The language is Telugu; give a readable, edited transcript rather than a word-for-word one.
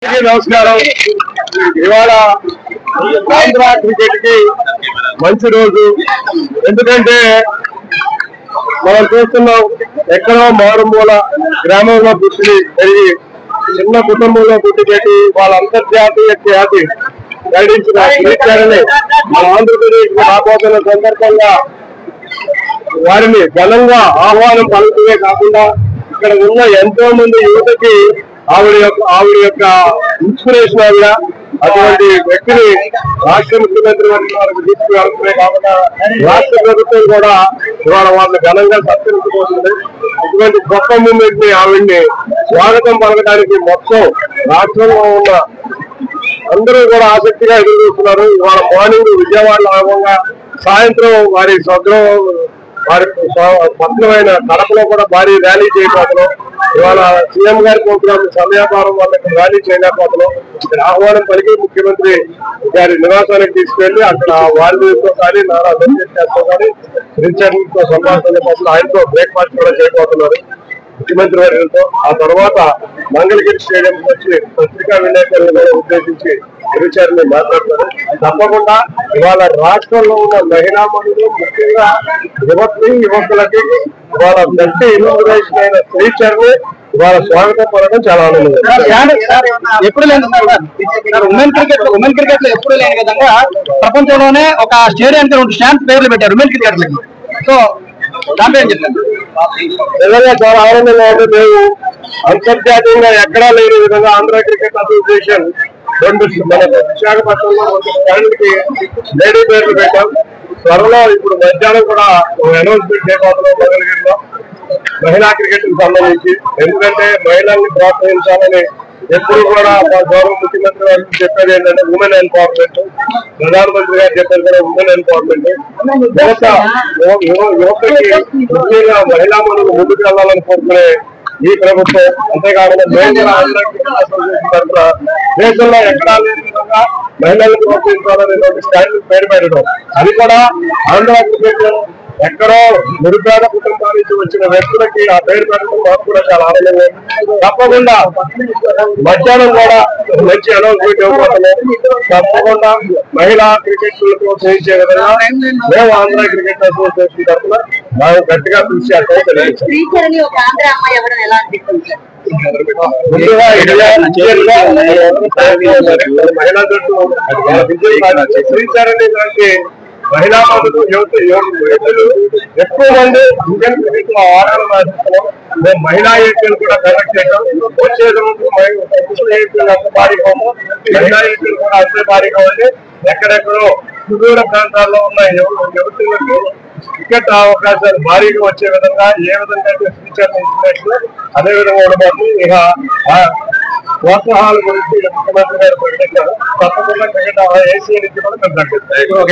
నమస్కారం. ఇవాళ ఆంధ్ర క్రికెట్ కి మంచి రోజు. ఎందుకంటే మనం చూస్తున్నాం, ఎక్కడో మారుమూల గ్రామంలో పుట్టి పెరిగి చిన్న కుటుంబంలో పుట్టి పెట్టి వాళ్ళ అంతర్జాతీయ ఖ్యాతి గడించిన శ్రీచరణి మన ఆంధ్రప్రదేశ్ రాబోతున్న సందర్భంగా వారిని ఘనంగా ఆహ్వానం పలుకునే కాకుండా ఇక్కడ ఉన్న ఎంతో మంది యువతకి ఆవిడ యొక్క ఇన్స్పిరేషన్ ఆవిడ. అటువంటి వ్యక్తిని రాష్ట్ర ముఖ్యమంత్రి వారికి తీసుకువెళ్తూనే కాకుండా రాష్ట్ర ప్రభుత్వం కూడా ఇవాళ వాళ్ళని ఘనంగా సత్కరించబోతుంది. ఇటువంటి గొప్ప మూమెంట్ ని ఆవిడ్ని స్వాగతం పలకడానికి మొత్తం రాష్ట్రంలో ఉన్న అందరూ కూడా ఆసక్తిగా ఎదురు చూస్తున్నారు. ఇవాళ మార్నింగ్ విజయవాడలో ఆగంగా సాయంత్రం వారి స్వగ్రహం వారి పత్రమైన కడపలో కూడా భారీ ర్యాలీ చేయకపోతున్నాం. ఇవాళ సీఎం గారి ప్రోగ్రాం సమయాభారం వాళ్ళకి ర్యాలీ చేయలేకపోతున్నాం. ఇక్కడ ఆహ్వానం పలికి ముఖ్యమంత్రి గారి నివాసానికి తీసుకెళ్లి అక్కడ వారితో కానీ నారా వెంకటేశ్వరరావు కానీ శ్రీచరణ్తో సంభాషణ కోసం ఆయనతో బ్రేక్ఫాస్ట్ కూడా చేయబోతున్నారు ముఖ్యమంత్రి వర్గంతో. ఆ తర్వాత మంగళగిరి స్టేడియం వచ్చి పత్రికా విలేకరులను ఉద్దేశించి శ్రీచరణ్ మాట్లాడతారు. తప్పకుండా ఇవాళ రాష్ట్రంలో ఉన్న మహిళా మనులు ముఖ్యంగా యువకులకి ఇవాళ గట్టి ఇన్నోగ్రేషన్ అయిన శ్రీచరణ్ ఇవాళ స్వాగతం పడడం చాలా ఆనందంగా. ఎప్పుడు లేని ఉమెన్ క్రికెట్ లో ఎప్పుడు లేని విధంగా ప్రపంచంలోనే ఒక స్టేడియానికి 2 స్టాంప్ పేర్లు పెట్టారు ఉమెన్ క్రికెట్ లకి. సో దాంట్లో ఏం చెప్పారు? నిజంగా చాలా ఆనందంగా ఉంది. మేము అంతర్జాతీయంగా ఎక్కడా లేని విధంగా ఆంధ్ర క్రికెట్ అసోసియేషన్ 2 మన విశాఖపట్నంలో 1 స్టాండ్కి లేడీ పేర్లు పెట్టాం. త్వరలో ఇప్పుడు మధ్యాహ్నం కూడా అనౌన్స్మెంట్ చేయబోతున్నాం మంగళగిరిలో మహిళా క్రికెట్ కి సంబంధించి. ఎందుకంటే మహిళల్ని ప్రోత్సహించాలని ఎప్పుడు కూడా మా గౌరవ ముఖ్యమంత్రి గారు చెప్పేది ఏంటంటే ఉమెన్ ఎంపవర్మెంట్. ప్రధానమంత్రి గారు చెప్పేది కూడా ఉమెన్ ఎంపవర్మెంట్. యువతకి ముఖ్యంగా మహిళా మనులు ముందుకు వెళ్ళాలని కోరుకునే ఈ ప్రభుత్వం, అంతేకాకుండా మేము కూడా ఆంధ్ర క్రికెట్ అసోసియేషన్ తరఫున దేశంలో ఎక్కడా లేని విధంగా మహిళలను ప్రోత్సహించాలనేటువంటి స్టాండ్ పేరు పెట్టడం, అది కూడా ఆంధ్ర క్రికెట్ ఎక్కడో నిరుపేద కుటుంబాల నుంచి వచ్చిన వ్యక్తులకి ఆ పేరు పెట్టడం మాకు కూడా చాలా ఆనందంగా. తప్పకుండా మధ్యాహ్నం కూడా మంచి అనౌన్స్మెంట్ ఇవ్వబోతున్నాం. తప్పకుండా మహిళా క్రికెట్ ప్రోత్సహించే విధంగా మేము ఆంధ్ర క్రికెట్ అసోసియేషన్ తరఫున మేము గట్టిగా కృషి చేస్తాం. ముందుగా మహిళా జట్టు శ్రీచరణి లాంటి మహిళా మనులు యువతులు ఎక్కువ మంది ఇండియన్ క్రికెట్ లో ఆడాలని ఆశిస్తున్నాం. మేము మహిళా ఏపీలు కూడా కనెక్ట్ చేసాం. వచ్చే ఏపీలు అంత భారీగా మహిళా ఏపీలు కూడా అంతే భారీగా ఉంది. ఎక్కడెక్కడో సుదూర ప్రాంతాల్లో ఉన్న యువతులకు క్రికెట్ అవకాశాలు భారీగా వచ్చే విధంగా ఏ విధంగా ఫ్యూచర్ ఇన్స్పిరేషన్ అదే విధంగా ఉండబోతుంది. ఇక ప్రోత్సాహాల గురించి ముఖ్యమంత్రి గారు ప్రకటించారు. తప్పకుండా క్రికెట్ ఏసీ నుంచి కూడా మేము ప్రకటిస్తాం.